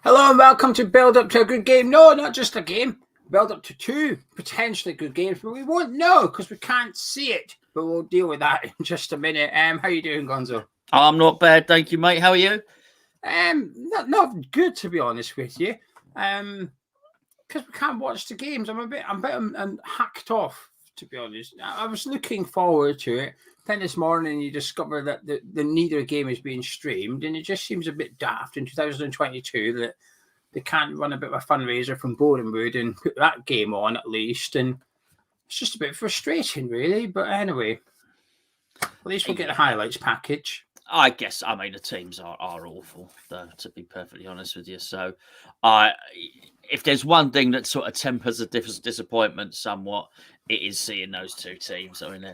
Hello and welcome to Build Up to a Good Game. No, not just a game. Build up to two potentially good games, but we won't know because we can't see it. But we'll deal with that in just a minute. How you doing, Gonzo? I'm not bad, thank you, mate. How are you? Not good to be honest with you. Because we can't watch the games. I'm a bit hacked off, to be honest. I was looking forward to it. Then this morning you discover that the neither game is being streamed, and it just seems a bit daft in 2022 that they can't run a bit of a fundraiser from Boreham Wood and put that game on at least. And it's just a bit frustrating, really. But anyway, at least we'll get the highlights package. I guess, I mean, the teams are awful, though, to be perfectly honest with you. So, if there's one thing that sort of tempers the disappointment somewhat, it is seeing those two teams. I mean,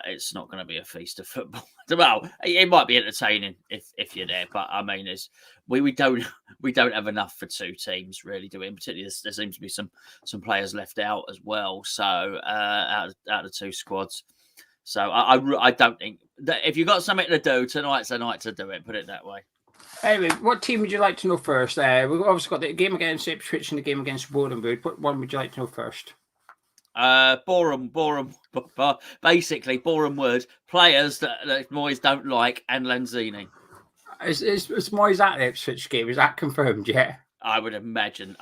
it's not going to be a feast of football. Well, it might be entertaining if you're there, but I mean, we don't have enough for two teams, really, do we? And particularly, there seems to be some players left out as well. So out of the two squads. So I don't think that if you've got something to do, tonight's the night to do it. Put it that way. Anyway, what team would you like to know first? We've obviously got the game against Ipswich and the game against Boreham Wood. What one would you like to know first? Boreham, basically Boreham Wood players that Moyes don't like, and Lanzini. Is Moyes at the Ipswich game? Is that confirmed yet? I would imagine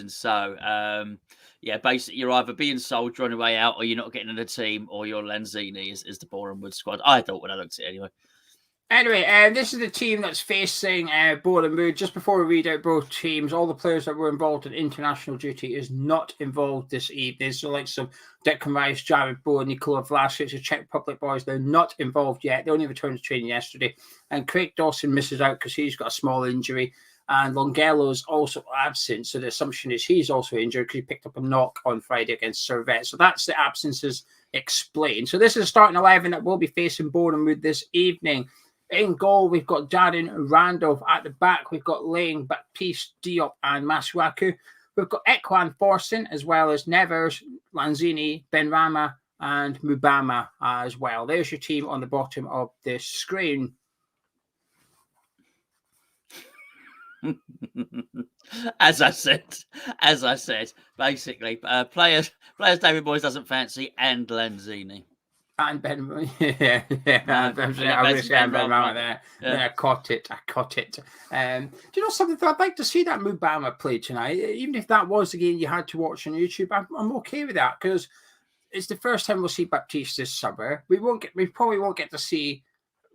so. Yeah, basically you're either being sold, you're on your way out, or you're not getting in the team, or your Lanzini is the Boreham Wood squad. I thought when I looked at it anyway. Anyway, this is the team that's facing Boreham Wood. Just before we read out both teams, all the players that were involved in international duty is not involved this evening. So like some Declan Rice, Jared Bowen, Nikola Vlasic, the Czech Republic boys, they're not involved yet. They only returned to training yesterday. And Craig Dawson misses out because he's got a small injury. And Longello's also absent. So the assumption is he's also injured because he picked up a knock on Friday against Servette. So that's the absences explained. So this is a starting 11 that will be facing Boreham Wood this evening. In goal, we've got Darren Randolph. At the back, we've got Lang, Baptiste, Diop, and Masuaku. We've got Ekwan Forson, as well as Nevers, Lanzini, Benrahma, and Mubama as well. There's your team on the bottom of the screen. As I said, basically, players David Moyes doesn't fancy, and Lanzini. And Ben, yeah. I was saying Benrahma there. Yeah. I caught it. Do you know something? I'd like to see that Mubama play tonight. Even if that was the game you had to watch on YouTube, I'm okay with that because it's the first time we'll see Baptiste this summer. We probably won't get to see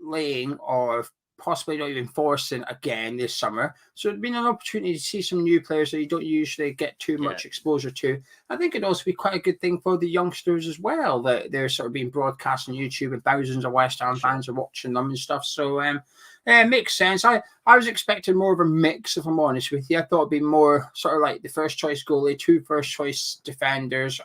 Lang or possibly not even Forson again this summer. So it'd been an opportunity to see some new players that you don't usually get too much exposure to. I think it'd also be quite a good thing for the youngsters as well, that they're sort of being broadcast on YouTube and thousands of West Ham fans are watching them and stuff. So it makes sense. I was expecting more of a mix, if I'm honest with you. I thought it'd be more sort of like the first choice goalie, two first choice defenders.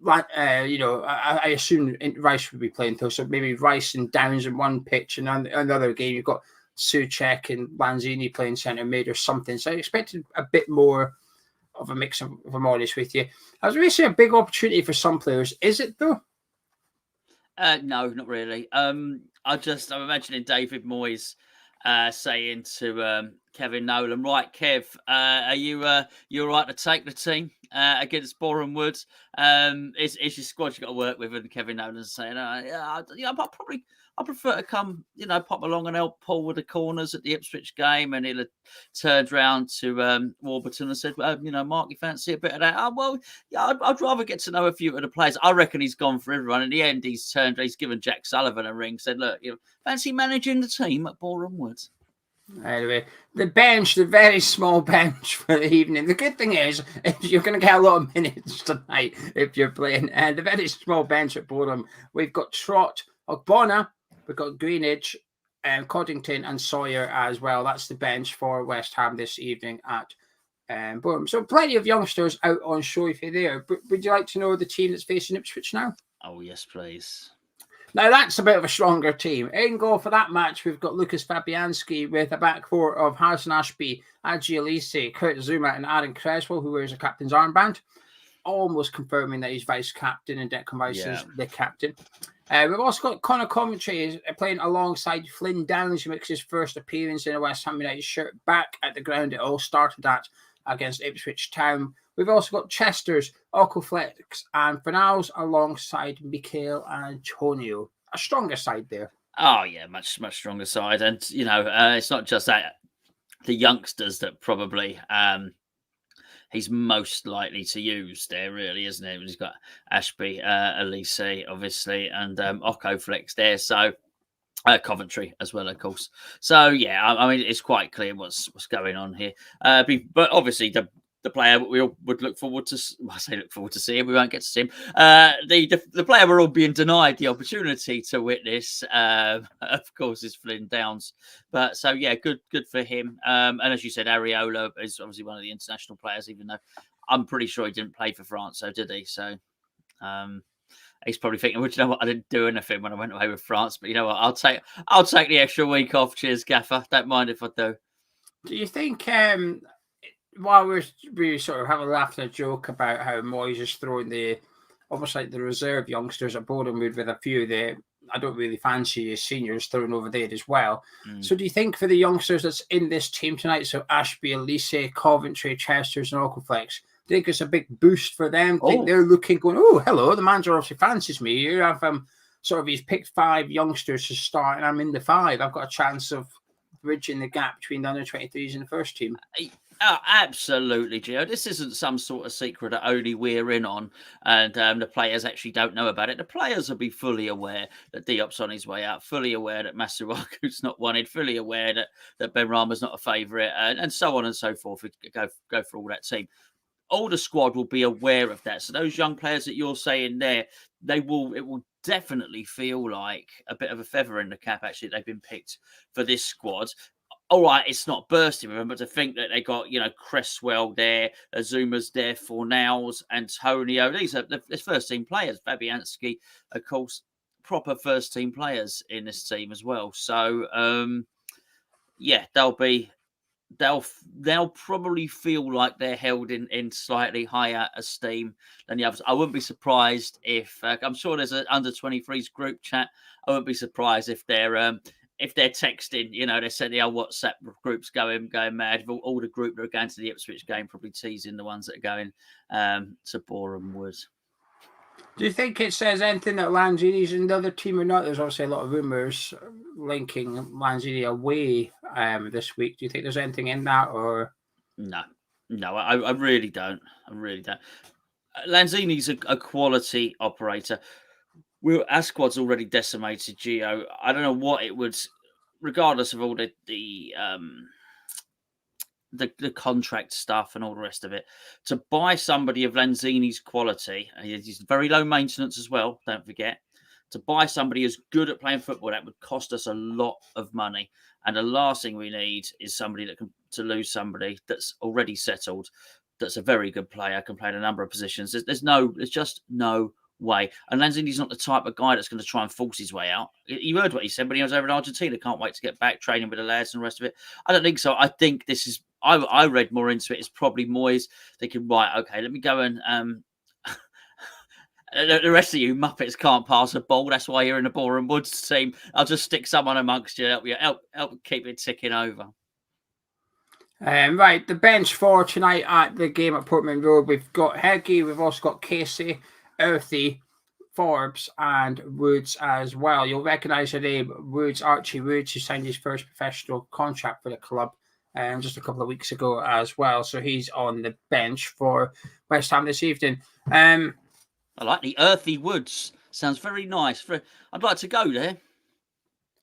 I assume Rice would be playing though, so maybe Rice and Downs in one pitch, and on another game you've got Souček and Lanzini playing centre mid or something. So I expected a bit more of a mix, if I'm honest with you. I was really saying a big opportunity for some players. Is it though? No, not really. I'm imagining David Moyes saying to Kevin Nolan, right, Kev, are you all right to take the team against Boreham Wood? Is your squad you got to work with? And Kevin Nolan's saying, I prefer to come, pop along and help Paul with the corners at the Ipswich game. And he'll have turned round to Warburton and said, Mark, you fancy a bit of that? I'd rather get to know a few of the players. I reckon he's gone for everyone. In the end, he's given Jack Sullivan a ring, said, look, fancy managing the team at Boreham Wood? Anyway, the bench, the very small bench for the evening. The good thing is, you're going to get a lot of minutes tonight if you're playing. And the very small bench at Boreham, we've got Trott, Ogbonna, we've got Greenidge, Coddington, and Sawyer as well. That's the bench for West Ham this evening at Boreham. So plenty of youngsters out on show if you're there. But would you like to know the team that's facing Ipswich now? Oh, yes, please. Now, that's a bit of a stronger team. In goal for that match, we've got Lucas Fabianski with a back four of Harrison Ashby, Adji Elise, Kurt Zuma, and Aaron Creswell, who wears a captain's armband. Almost confirming that he's vice-captain and Declan Rice is the captain. We've also got Connor Coventry playing alongside Flynn Downs, who makes his first appearance in a West Ham United shirt back at the ground it all started at against Ipswich Town. We've also got Chester's, Ocoflex and Fanals alongside Michael Antonio. A stronger side there. Oh, yeah, much stronger side. And, it's not just that. The youngsters that probably he's most likely to use there, really, isn't it? He's got Ashby, Elise, obviously, and Ocoflex there. So Coventry as well, of course. So yeah, I mean, it's quite clear what's going on here. But obviously, the player we all would look forward to. I say look forward to seeing. We won't get to see him. The player we're all being denied the opportunity to witness, of course, is Flynn Downs. But so yeah, good for him. And as you said, Areola is obviously one of the international players, even though I'm pretty sure he didn't play for France, so did he? So he's probably thinking, well, you know what, I didn't do anything when I went away with France, but you know what, I'll take the extra week off. Cheers, Gaffer. Don't mind if I do. Do you think? While we sort of have a laugh and a joke about how Moyes is throwing almost like the reserve youngsters at Boreham Wood with a few of the I don't really fancy his seniors thrown over there as well. So do you think for the youngsters that's in this team tonight, so Ashby, Elise, Coventry, Chesters and Ocoflex, do you think it's a big boost for them? I think they're looking, going, oh, hello, the manager obviously fancies me. You have he's picked 5 youngsters to start and I'm in the 5. I've got a chance of bridging the gap between the under-23s and the first team. Oh, absolutely, Geo. This isn't some sort of secret that only we're in on and the players actually don't know about it. The players will be fully aware that Diop's on his way out, fully aware that Masuaku's not wanted, fully aware that Ben Rama's not a favourite, and so on and so forth. We go for all that team. All the squad will be aware of that. So those young players that you're saying there, it will definitely feel like a bit of a feather in the cap, actually, they've been picked for this squad. All right, it's not bursting with them, but to think that they got, Cresswell there, Azuma's there, Fornals, Antonio. These are the first team players. Fabianski, of course, proper first team players in this team as well. So, yeah, they'll probably feel like they're held in slightly higher esteem than the others. I wouldn't be surprised if I'm sure there's an under 23s group chat. I wouldn't be surprised if they're texting, they're sending our WhatsApp groups going mad. All the group that are going to the Ipswich game probably teasing the ones that are going to Boreham Wood. Do you think it says anything that Lanzini's in the other team or not? There's obviously a lot of rumours linking Lanzini away this week. Do you think there's anything in that or? No, I really don't. Lanzini's a quality operator. Our squad's already decimated, Geo. I don't know what it would, regardless of all the contract stuff and all the rest of it, to buy somebody of Lanzini's quality, he's very low maintenance as well, don't forget, to buy somebody as good at playing football, that would cost us a lot of money. And the last thing we need is somebody to lose somebody that's already settled, that's a very good player, can play in a number of positions. There's just no way. And Lanzini's not the type of guy that's going to try and force his way out. You heard what he said when he was over in Argentina. Can't wait to get back training with the lads and the rest of it. I don't think so. I think this is, I read more into it. It's probably Moyes thinking, right, okay, let me go and the rest of you Muppets can't pass a ball. That's why you're in the Boreham Woods team. I'll just stick someone amongst you, help keep it ticking over. Right, the bench for tonight at the game at Portman Road, we've got Heggie, we've also got Casey, Earthy, Forbes and Woods as well. You'll recognise the name Woods, Archie Woods, who signed his first professional contract for the club just a couple of weeks ago as well. So he's on the bench for West Ham this evening. I like the Earthy Woods. Sounds very nice. I'd like to go there.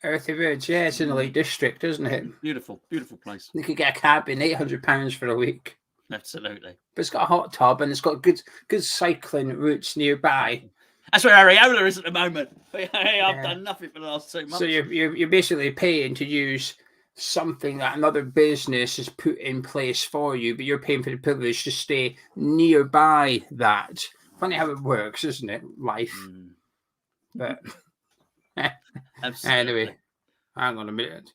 Earthy Woods, yeah, it's in the Lake District, isn't it? Beautiful, beautiful place. You could get a cabin, £800 for a week. Absolutely. But it's got a hot tub and it's got good cycling routes nearby. That's where Areola is at the moment. I've done nothing for the last 2 months. So you're basically paying to use something that another business has put in place for you, but you're paying for the privilege to stay nearby that. Funny how it works, isn't it? Life. But anyway, hang on a minute.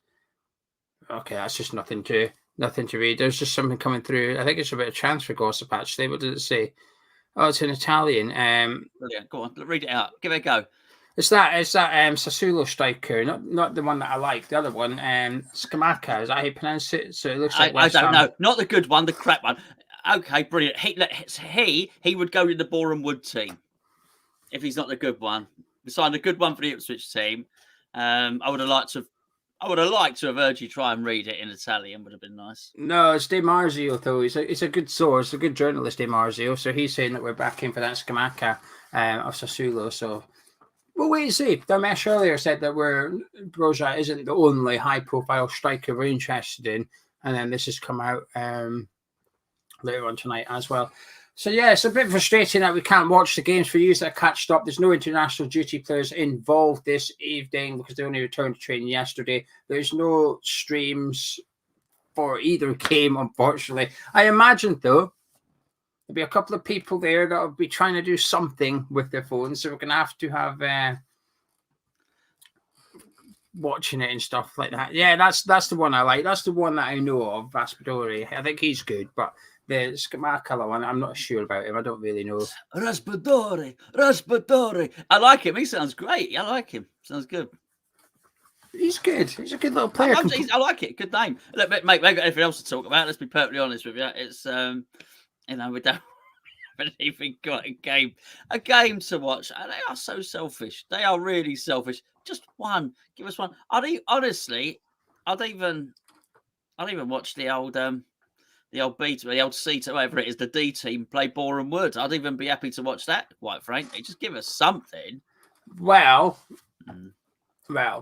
Okay, that's just nothing to read. There's just something coming through. I think it's a bit of transfer gossip, actually. What does it say? Oh, it's in Italian. Brilliant. Go on, read it out. Give it a go. It's that Sassuolo striker, not the one that I like. The other one, Scamacca. Is that how you pronounce it? So it looks like I don't know. Not the good one, the crap one. Okay, brilliant. He would go in the Boreham Wood team if he's not the good one. We signed a good one for the Ipswich team. I would have liked to have urged you to try and read it in Italian. Would have been nice. No, it's De Marzio though. It's a good source, a good journalist, De Marzio. So he's saying that we're back in for that Scamacca of Sassuolo. So we'll wait and see. Dharmesh earlier said that Broja isn't the only high-profile striker we're interested in, and then this has come out later on tonight as well. So yeah, it's a bit frustrating that we can't watch the games for you that catched up. There's no international duty players involved this evening because they only returned to training yesterday. There's no streams for either game, unfortunately. I imagine though there'll be a couple of people there that'll be trying to do something with their phones, so we're gonna have to have watching it and stuff like that. Yeah, that's the one I like. That's the one that I know of, Raspadori. I think he's good, but the Scamacca one, I'm not sure about him. I don't really know. Raspadori. I like him. He sounds great. I like him. Sounds good. He's good. He's a good little player. I like it. Good name. Look, mate, we've got anything else to talk about. Let's be perfectly honest with you. It's we don't haven't even got a game to watch. And they are so selfish. They are really selfish. Just one. Give us one. I'd even watch the old B, the old C, whatever it is, the D team play Boreham Wood. I'd even be happy to watch that, quite frankly. Just give us something. Well,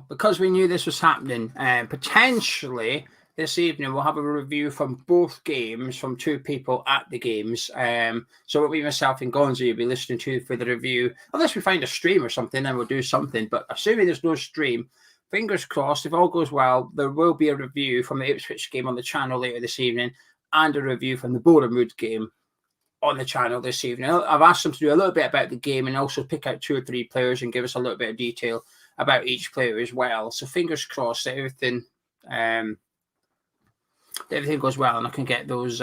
because we knew this was happening, potentially this evening we'll have a review from both games from two people at the games. So it'll be myself and Gonzo you'll be listening to for the review. Unless we find a stream or something, then we'll do something. But assuming there's no stream, fingers crossed, if all goes well, there will be a review from the Ipswich game on the channel later this evening and a review from the Boreham Wood game on the channel this evening. I've asked them to do a little bit about the game and also pick out 2 or 3 players and give us a little bit of detail about each player as well. So fingers crossed that everything goes well and I can get those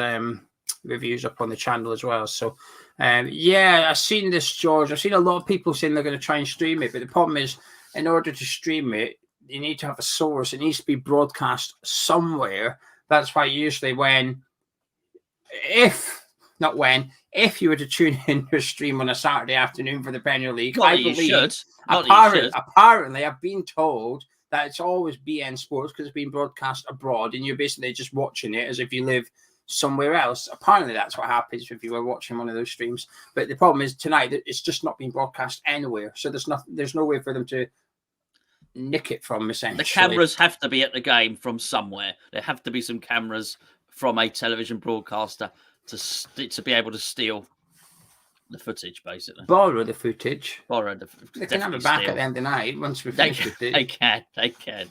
reviews up on the channel as well. So yeah, I've seen this, George. I've seen a lot of people saying they're going to try and stream it, but the problem is in order to stream it, you need to have a source. It needs to be broadcast somewhere. That's why usually if you were to tune in to a stream on a Saturday afternoon for the Premier League, I believe apparently I've been told that it's always BN Sports because it's been broadcast abroad and you're basically just watching it as if you live somewhere else. Apparently that's what happens if you were watching one of those streams. But the problem is tonight it's just not being broadcast anywhere. So there's no way for them to nick it from, essentially. The cameras have to be at the game from somewhere. There have to be some cameras from a television broadcaster to be able to steal the footage, basically. Borrow the footage. They can have it back at the end of the night once we've finished with it. They can,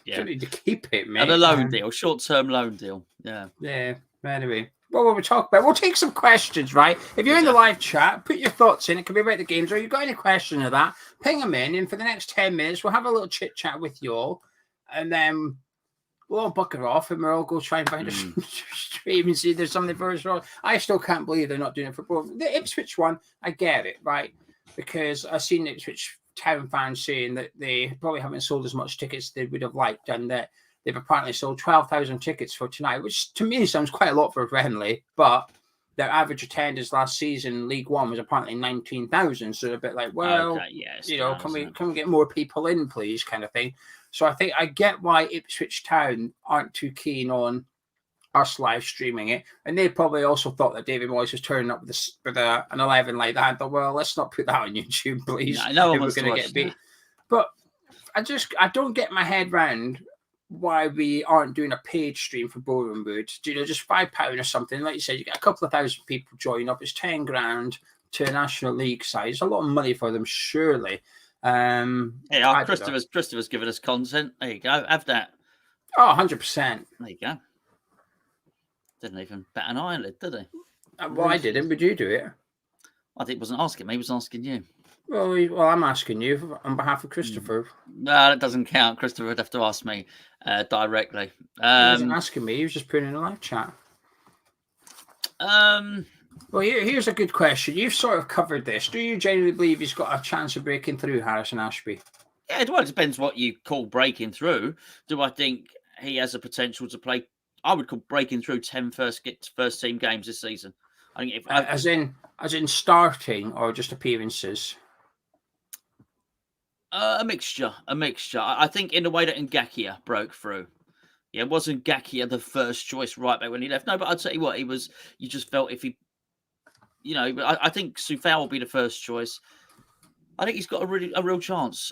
yeah. You need to keep it, mate. And a loan deal, short-term loan deal. Yeah. Yeah, anyway. What will we talk about? We'll take some questions, right? If you're in the live chat, put your thoughts in. It can be about the games, or you've got any question of that, ping them in. And for the next 10 minutes, we'll have a little chit-chat with you all. And then we'll all bucker off and we'll all go try and find a stream and see if there's something for us. I still can't believe they're not doing it for both. The Ipswich one, I get it, right? Because I've seen Ipswich Town fans saying that they probably haven't sold as much tickets as they would have liked, and that they've apparently sold 12,000 tickets for tonight, which to me sounds quite a lot for a friendly, but their average attendance last season in League One was apparently 19,000. So they're a bit like, well, can we get more people in, please, kind of thing. So I think I get why Ipswich Town aren't too keen on us live streaming it. And they probably also thought that David Moyes was turning up with an 11 like that. I thought, well, let's not put that on YouTube, please. No one wants to watch that. But I don't get my head round why we aren't doing a paid stream for Boreham Wood. Just £5 or something. Like you said, you get a couple of thousand people join up. It's 10 grand to a National League side. It's a lot of money for them, surely. Christopher's given us content. There you go. Have that. Oh, 100%. There you go. Didn't even bat an eyelid, did he? Well, I didn't. Would you do it? I think he wasn't asking me. He was asking you. Well, I'm asking you on behalf of Christopher. No, that doesn't count. Christopher would have to ask me directly. He wasn't asking me. He was just putting in a live chat. Well, here's a good question. You've sort of covered this. Do you genuinely believe he's got a chance of breaking through, Harrison Ashby? Yeah, well, it depends what you call breaking through. Do I think he has a potential to play? I would call breaking through 10 first team games this season. I think as in starting or just appearances. A mixture. I think in the way that Ngakia broke through. Yeah, wasn't Ngakia the first choice right back when he left? No, but I'd tell you what, he was. You just felt if he, I think Sufal will be the first choice. I think he's got a real chance.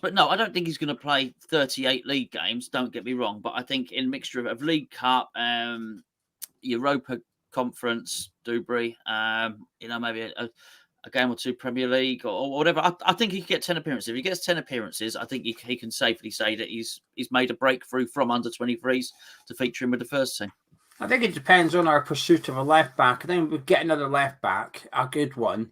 But no, I don't think he's going to play 38 league games. Don't get me wrong, but I think in mixture of League Cup, Europa Conference, Dewberry, maybe a game or two Premier League or whatever. I think he can get 10 appearances. If he gets 10 appearances, I think he can safely say that he's made a breakthrough from under 23s to feature him with the first team. I think it depends on our pursuit of a left back. I think we get another left back, a good one.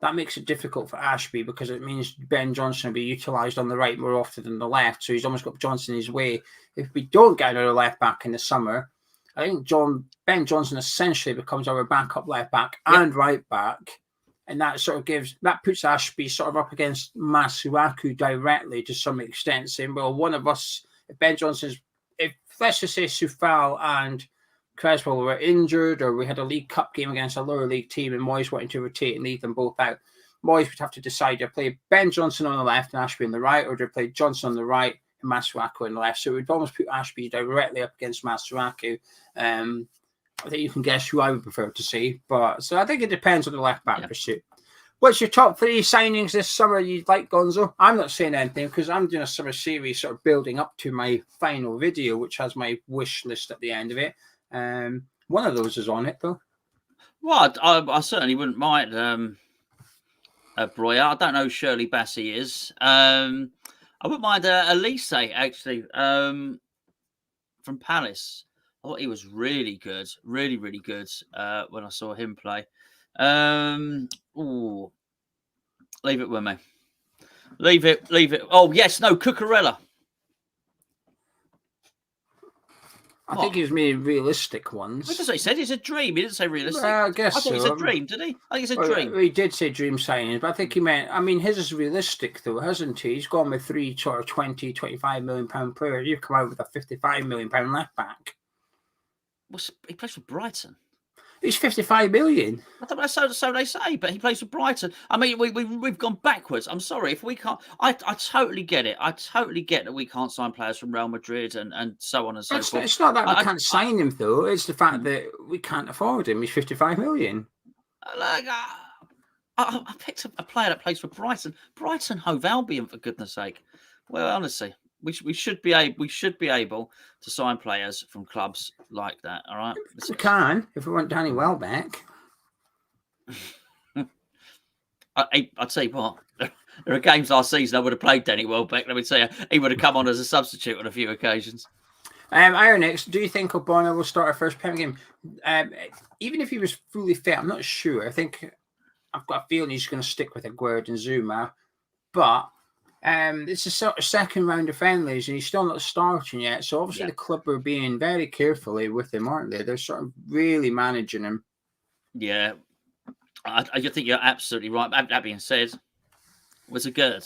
That makes it difficult for Ashby because it means Ben Johnson will be utilised on the right more often than the left. So he's almost got Johnson in his way. If we don't get another left back in the summer, I think Ben Johnson essentially becomes our backup left back and right back. And that puts Ashby sort of up against Masuaku directly to some extent, saying, well, one of us, if Ben Johnson's, if let's just say Sufal and Creswell were injured, or we had a League Cup game against a lower league team and Moyes wanted to rotate and leave them both out, Moyes would have to decide to play Ben Johnson on the left and Ashby on the right, or to play Johnson on the right and Masuaku on the left. So it would almost put Ashby directly up against Masuaku. I think you can guess who I would prefer to see. But so I think it depends on the left back pursuit. What's your top 3 signings this summer you'd like, Gonzo? I'm not saying anything because I'm doing a summer series sort of building up to my final video, which has my wish list at the end of it. One of those is on it, though. Well, I certainly wouldn't mind Broya. I don't know who Shirley Bassey is. I wouldn't mind Elise, actually, from Palace. I thought he was really good, really, really good when I saw him play. Leave it with me. Leave it. Oh, yes, no, Cucurella. I think he was meaning realistic ones. That's what he said. It's a dream. He didn't say realistic. Well, I guess I thought it's a dream, did he? I think it's a dream. He did say dream signings, but I think he meant, his is realistic, though, hasn't he? He's gone with 3 sort of 20, 25 million pound players. You've come out with a 55 million pound left back. He plays for Brighton. He's 55 million. I thought that's so they say, but he plays for Brighton. I mean, we've gone backwards. I'm sorry if we can't. I totally get it. I totally get that we can't sign players from Real Madrid and so on and so forth. It's not that we can't sign him, though. It's the fact that we can't afford him. He's 55 million. I picked a player that plays for Brighton. Brighton Hove Albion, for goodness sake. Well, honestly, we should be able to sign players from clubs like that. All right, we can if we want Danny Welbeck. I'll tell you what. There are games last season I would have played Danny Welbeck. Let me tell you, he would have come on as a substitute on a few occasions. Ironix, do you think O'Connor will start our first Premier game? Even if he was fully fit, I'm not sure. I think I've got a feeling he's going to stick with Aguerd and Zuma, but. It's a sort of second round of friendlies and he's still not starting yet. So obviously the club are being very carefully with him, aren't they? They're sort of really managing him. Yeah, I think you're absolutely right. That being said, was a good.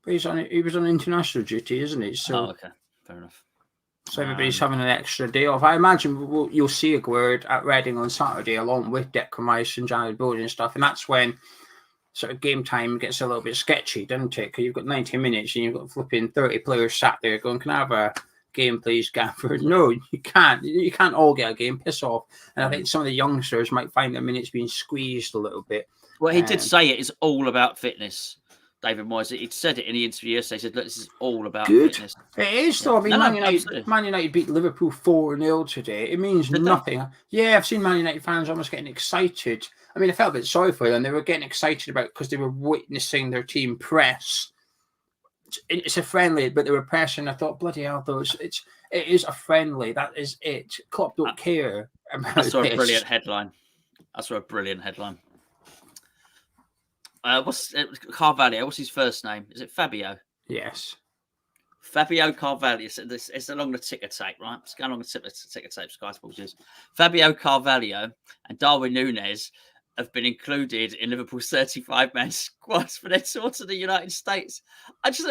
But he was on international duty, isn't he? So, okay, fair enough. So everybody's having an extra day off. I imagine you'll see Aguerd at Reading on Saturday along with Declan Rice and Jared Bowden and stuff. And that's when sort of game time gets a little bit sketchy, doesn't it? Because you've got 90 minutes and you've got flipping 30 players sat there going, can I have a game, please, Gaffer? No, you can't. You can't all get a game. Piss off. And I think some of the youngsters might find their minutes being squeezed a little bit. Well, he did say it is all about fitness, David Moyes. He said it in the interview yesterday. He said, look, this is all about fitness. It is, though. I mean, Man United beat Liverpool 4-0 today. It means nothing. Yeah, I've seen Man United fans almost getting excited. I mean, I felt a bit sorry for them. They were getting excited about because they were witnessing their team press. It's a friendly, but they were pressing. I thought, bloody hell, it is a friendly. That is it. Klopp don't care about this. I saw a brilliant headline. What's Carvalho? What's his first name? Is it Fabio? Yes. Fabio Carvalho. It's along the ticker tape, right? It's going along the ticker tape. Sky Sports is Fabio Carvalho and Darwin Núñez have been included in Liverpool's 35-man squads for their tour to the United States. I just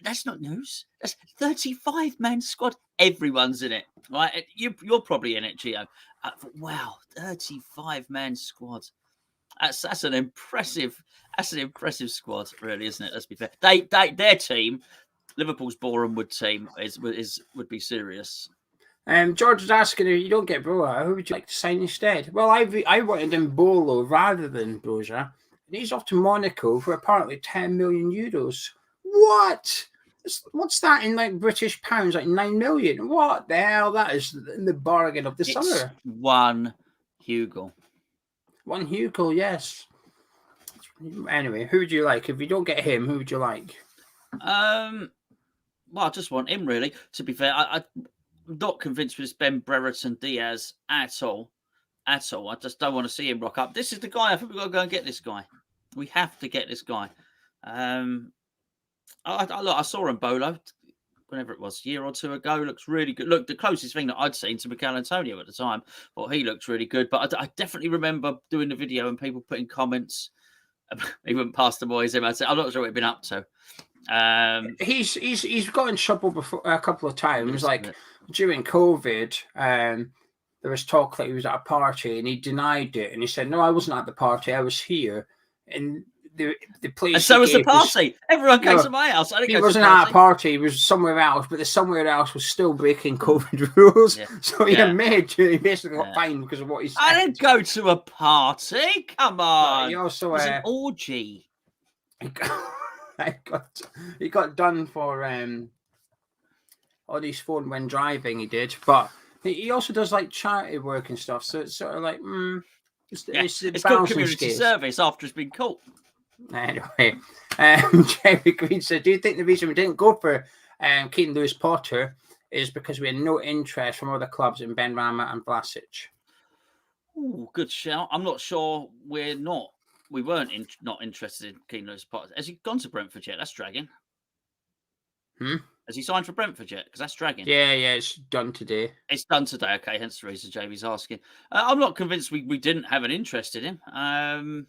that's not news. That's 35-man squad. Everyone's in it, right? You're probably in it, Geo. Wow, 35-man squad. That's an impressive squad, really, isn't it? Let's be fair. Their team, Liverpool's Boreham Wood team, would be serious. George was asking if you don't get Broja, who would you like to sign instead? Well, I wanted him Bolo rather than Broja. And he's off to Monaco for apparently 10 million euros. What? What's that in like British pounds? Like 9 million? What the hell? That is the bargain of the summer. One Hugo. One Hugo, yes. Anyway, who would you like? If you don't get him, who would you like? Well, I just want him, really. To be fair, I'm not convinced with this Ben Brereton Diaz at all. I just don't want to see him rock up. This is the guy. I think we've got to go and get this guy. We have to get this guy. I saw him Bolo, whenever it was, a year or two ago. Looks really good. Look, the closest thing that I'd seen to Mikel Antonio at the time. Thought he looked really good. But I definitely remember doing the video and people putting comments. He went past the boys. I'm not sure what he'd been up to. He's got in trouble before a couple of times. Like during COVID, there was talk that he was at a party and he denied it. And he said, "No, I wasn't at the party. I was here." And the police. And so was the party. Everyone came to my house. He wasn't at a party. He was somewhere else, but the somewhere else was still breaking COVID rules. Yeah. So he basically got fined because of what he said. I didn't go to a party. Come on. He also it was an orgy. He got done for on his phone when driving. He did, but he also does like charity work and stuff. So it's sort of like it's called community service after it's been caught. Anyway, Jerry Green said, "Do you think the reason we didn't go for Keane Lewis Potter is because we had no interest from other clubs in Ben Rama and Vlasic?" Oh, good shout. I'm not sure we weren't not interested in Keane Lewis Potter. Has he gone to Brentford yet? That's dragging. Has he signed for Brentford yet? Because that's dragging. Yeah, it's done today. It's done today. Okay, hence the reason JB's asking. I'm not convinced we didn't have an interest in him,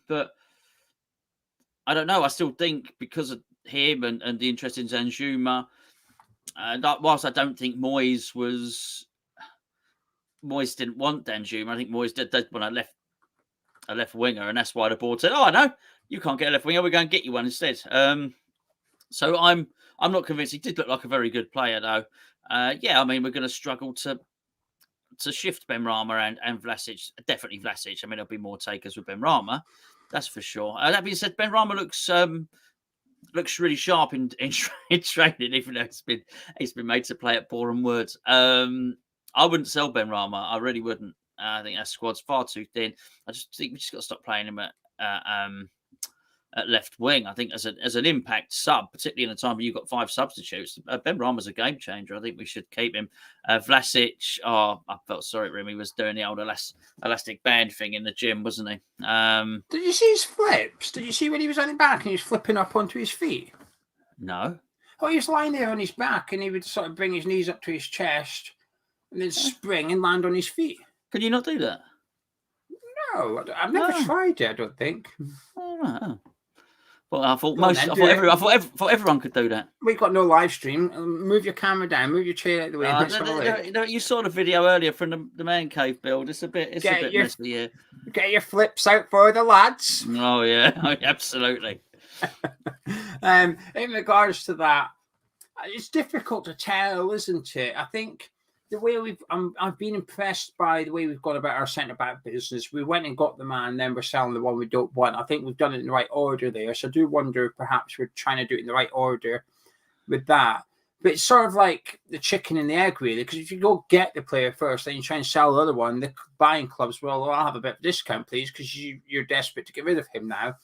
but I don't know. I still think because of him and the interest in Zanjuma, whilst I don't think Moyes didn't want Danjuma, I think Moyes did when I left a left winger, and that's why the board said, "Oh, I know you can't get a left winger. We're going to get you one instead." So I'm not convinced. He did look like a very good player, though. I mean, we're going to struggle to shift Ben Rama and Vlasic. Definitely Vlasic. I mean, there'll be more takers with Ben Rama, that's for sure. That being said, Ben Rama looks really sharp in training, even though he's been made to play at Boreham Wood. I wouldn't sell Ben Rama. I really wouldn't. I think that squad's far too thin. I just think we just got to stop playing him at left wing. I think as an impact sub, particularly in a time when you've got 5 substitutes, Ben Rama's a game changer. I think we should keep him. Vlasic, I felt sorry for him. He was doing the old elastic band thing in the gym, wasn't he? Did you see his flips? Did you see when he was on the back and he was flipping up onto his feet? No. Oh, he was lying there on his back and he would sort of bring his knees up to his chest and then spring and land on his feet. Can you not do that? No, I've never tried it, I don't think. Oh. Well, I thought everyone could do that. We've got no live stream. Move your camera down. Move your chair out the way. You saw the video earlier from the man cave build. It's a bit messy here. Get your flips out for the lads. Oh yeah, absolutely. In regards to that, it's difficult to tell, isn't it? I think the way I've been impressed by the way we've gone about our centre-back business. We went and got the man, then we're selling the one we don't want. I think we've done it in the right order there. So I do wonder if perhaps we're trying to do it in the right order with that. But it's sort of like the chicken and the egg, really, because if you go get the player first, then you try and sell the other one, the buying clubs, well, I'll have a bit of a discount, please, because you're desperate to get rid of him now.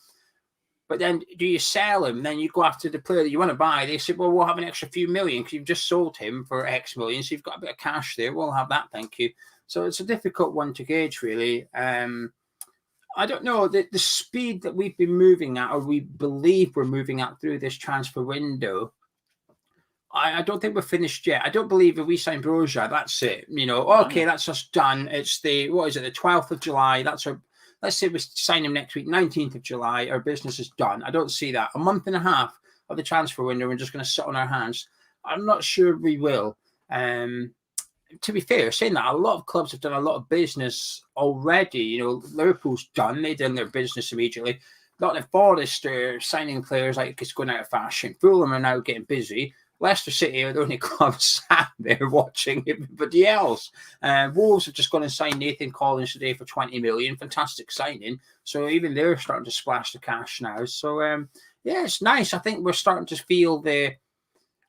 But then do you sell him? Then you go after the player that you want to buy. They say, well, we'll have an extra few million because you've just sold him for X million. So you've got a bit of cash there. We'll have that. Thank you. So it's a difficult one to gauge, really. I don't know. The speed that we've been moving at, or we believe we're moving at through this transfer window, I don't think we're finished yet. I don't believe if we sign Broja, that's it. Okay, that's us done. It's the 12th of July. That's let's say we sign him next week, 19th of July, our business is done. I don't see that. A month and a half of the transfer window, we're just going to sit on our hands. I'm not sure we will. To be fair, saying that, a lot of clubs have done a lot of business already. You know, Liverpool's done. They've done their business immediately. Nottingham Forest are signing players like it's going out of fashion. Fulham are now getting busy. Leicester City are the only club sat there watching everybody else. Wolves have just gone and signed Nathan Collins today for 20 million. Fantastic signing. So even they're starting to splash the cash now. So, yeah, it's nice. I think we're starting to feel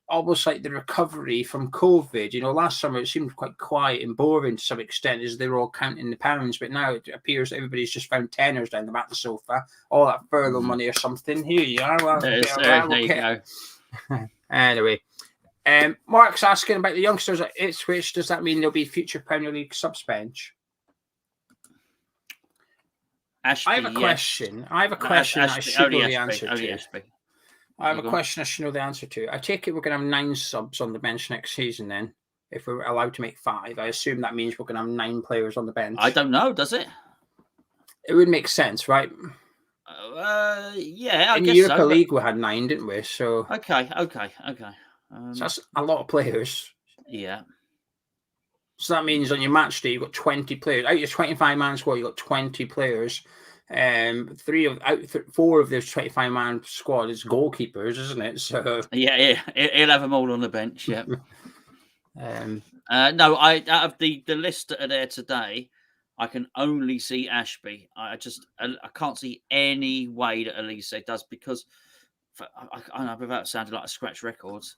almost like the recovery from COVID. You know, last summer it seemed quite quiet and boring to some extent as they were all counting the pounds, but now it appears that everybody's just found tenors down the back of the sofa, all that furlough money or something. Here you are. Well, there you go. Anyway, Mark's asking about the youngsters at Ipswich. Does that mean there'll be future Premier League subs bench? Ashby, I have a question. I should know the answer to. Ashby. I have a question I should know the answer to. I take it we're going to have 9 subs on the bench next season then, if we're allowed to make 5. I assume that means we're going to have 9 players on the bench. I don't know, does it? It would make sense, right? Yeah, I in guess the Europa so, League we had 9, didn't we? So okay. So that's a lot of pplayers. Yeah. So that means on your match day you've got 20 players. Out your 25-man squad, you've got 20 players. 4 of those 25-man squad is goalkeepers, isn't it? So yeah, he'll have them all on the bench. Yeah. No, out of the list that are there today, I can only see Ashby. I can't see any way that Elise does, because I know, without sounding like a scratch records,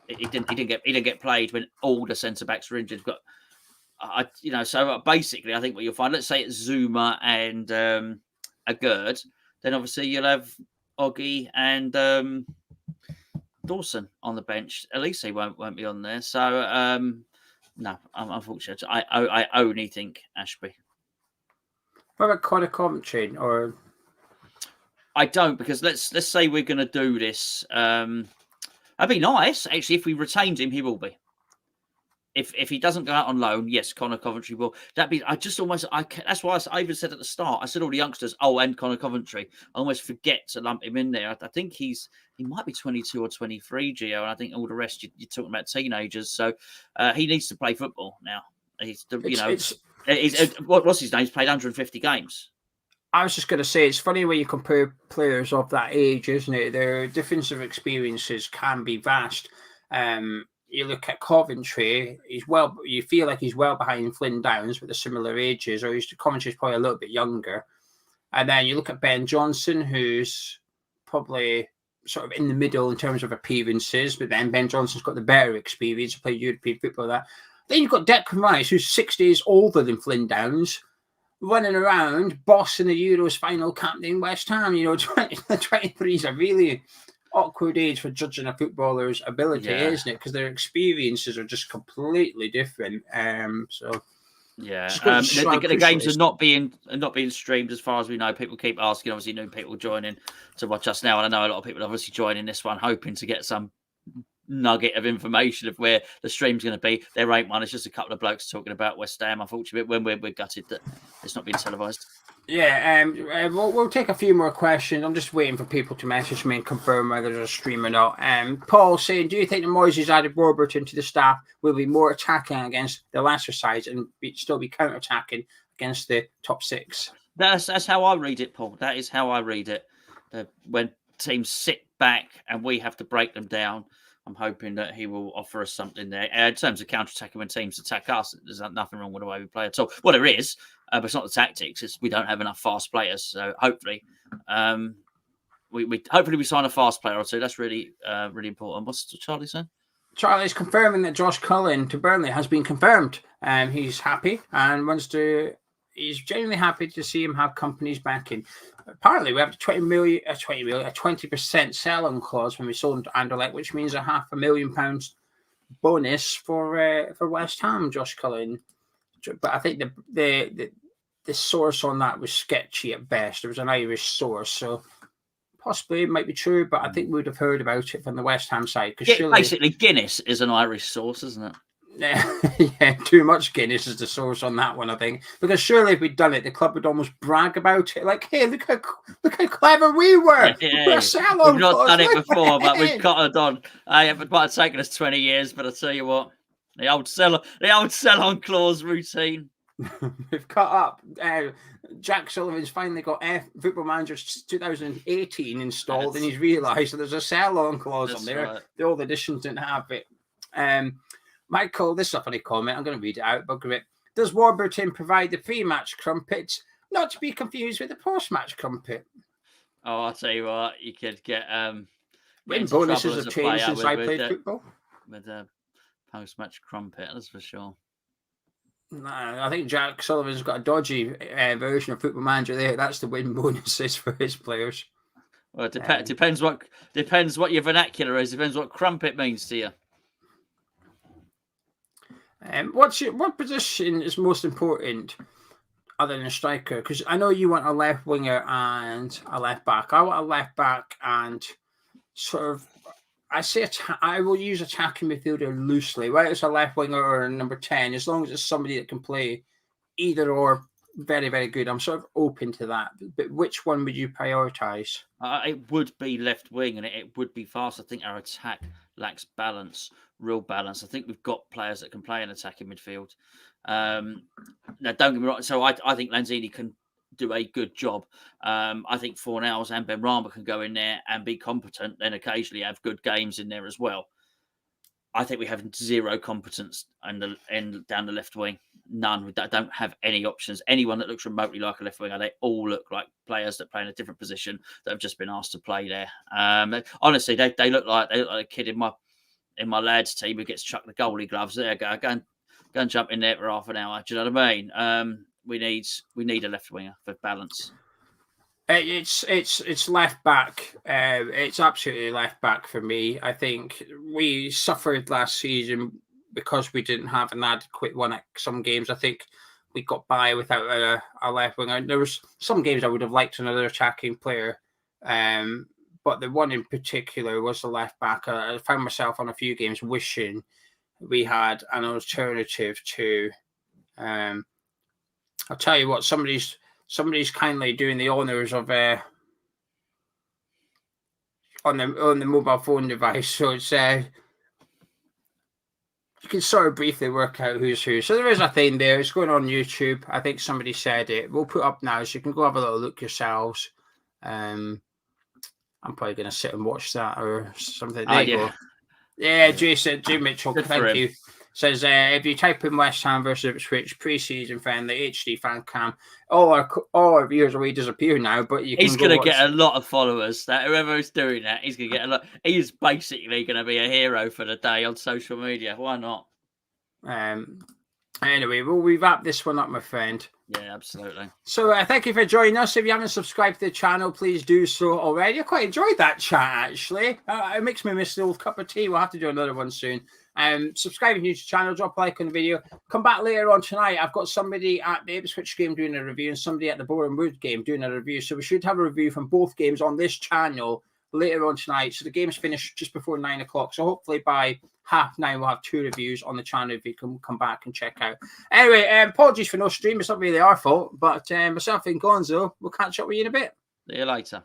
he didn't get played when all the centre backs were injured. But so basically, I think what you'll find, let's say it's Zuma and a Gerd, then obviously you'll have Oggy and Dawson on the bench. Elise won't be on there. So no, unfortunately, I only think Ashby. What about Connor Coventry? Or I don't, because let's say we're going to do this. That'd be nice, actually. If we retained him, he will be. If he doesn't go out on loan, yes, Connor Coventry will. That's why I even said at the start, I said all the youngsters, and Connor Coventry. I almost forget to lump him in there. I think he might be 22 or 23, Geo, and I think all the rest you're talking about teenagers. So he needs to play football now. What's his name? He's played 150 games. I was just going to say, it's funny when you compare players of that age, isn't it? Their difference of experiences can be vast. You look at Coventry, you feel like he's well behind Flynn Downs with the similar ages, or Coventry's probably a little bit younger. And then you look at Ben Johnson, who's probably sort of in the middle in terms of appearances, but then Ben Johnson's got the better experience, played European football. Then you've got Declan Rice, who's 6 days older than Flynn Downs, running around, bossing the Euros final, captain West Ham. 23 is a really awkward age for judging a footballer's ability, isn't it? Because their experiences are just completely different. The games are not being streamed, as far as we know. People keep asking. Obviously, new people joining to watch us now, and I know a lot of people are obviously joining this one, hoping to get some nugget of information of where the stream's going to be. There ain't one. It's just a couple of blokes talking about West Ham. Unfortunately, when we're gutted that it's not being televised. Yeah, we'll take a few more questions. I'm just waiting for people to message me and confirm whether there's a stream or not. Paul saying, do you think the Moyes added Warburton to the staff will be more attacking against the lesser sides and still be counter-attacking against the top 6? That's how I read it, Paul. That is how I read it. When teams sit back and we have to break them down, I'm hoping that he will offer us something there. In terms of counter-attacking when teams attack us, there's nothing wrong with the way we play at all. Well, there is, but it's not the tactics. It's we don't have enough fast players. So hopefully, we sign a fast player or two. That's really really important. What's Charlie saying? Charlie's confirming that Josh Cullen to Burnley has been confirmed. He's happy and he's genuinely happy to see him have companies backing. Apparently, we have a 20% sell-on clause when we sold him to Anderlecht, which means £500,000 bonus for West Ham, Josh Cullen. But I think the source on that was sketchy at best. It was an Irish source, so possibly it might be true, but I think we would have heard about it from the West Ham side. Basically, Guinness is an Irish source, isn't it? Yeah, too much Guinness is the source on that one, I think. Because surely if we'd done it, the club would almost brag about it. Like, hey, look how clever we were. We put a salon We've not clause. done it Look before, but at we've it. cottoned on. It might have taken us 20 years, but I tell you what, the old sell-on clause routine. We've cut up. Jack Sullivan's finally got Football Manager 2018 installed, and he's realised that there's a sell-on clause on there. Right. The old editions didn't have it. Michael, this is a funny comment. I'm going to read it out. But does Warburton provide the pre-match crumpets, not to be confused with the post-match crumpet? Oh, I'll tell you what, you could get Win bonuses have changed since I played football. With a post-match crumpet, that's for sure. No, I think Jack Sullivan's got a dodgy version of Football Manager there. That's the win bonuses for his players. Well, it depends what your vernacular is. Depends what crumpet means to you. What position is most important other than a striker? Because I know you want a left winger and a left back. I want a left back and sort of. I will use attacking midfielder loosely, whether it's a left winger or a number 10, as long as it's somebody that can play either or very, very good. I'm sort of open to that. But which one would you prioritise? It would be left wing, and it would be fast. I think our attack lacks balance, real balance. I think we've got players that can play in attacking midfield. Now, don't get me wrong. So I think Lanzini can do a good job. I think Fornells and Benrahma can go in there and be competent, then occasionally have good games in there as well. I think we have zero competence down the left wing. None. We don't have any options. Anyone that looks remotely like a left winger, they all look like players that play in a different position that have just been asked to play there. Honestly, they look like a kid in my lads team who gets chucked the goalie gloves. There, go and jump in there for half an hour. Do you know what I mean? We need a left winger for balance. It's left back. It's absolutely left back for me. I think we suffered last season because we didn't have an adequate one at some games. I think we got by without a left winger. There was some games I would have liked another attacking player, but the one in particular was the left back. I found myself on a few games wishing we had an alternative to. I'll tell you what, somebody's kindly doing the honours of on the mobile phone device, so it's you can sort of briefly work out who's who. So there is a thing there. It's going on YouTube. I think somebody said it. We'll put up now, so you can go have a little look yourselves. I'm probably going to sit and watch that or something. There you go. Yeah, Jim Mitchell, thank you. Says, if you type in West Ham versus Ipswich pre-season friendly HD fan cam, all our viewers will disappear now. But he's going to get a lot of followers. That whoever is doing that, he's going to get a lot. He's basically going to be a hero for the day on social media. Why not? Anyway, well, we wrap this one up, my friend. Yeah, absolutely. So thank you for joining us. If you haven't subscribed to the channel, please do so already. I quite enjoyed that chat, actually. It makes me miss the old cup of tea. We'll have to do another one soon. Subscribe to the YouTube channel, drop a like on the video. Come back later on tonight. I've got somebody at the Ipswich game doing a review and somebody at the Boreham Wood game doing a review. So we should have a review from both games on this channel later on tonight. So the game's finished just before 9 o'clock. So hopefully by 9:30 we'll have 2 reviews on the channel if you can come back and check out. Anyway, apologies for no stream. It's not really our fault. But myself and Gonzo, we'll catch up with you in a bit. See you later.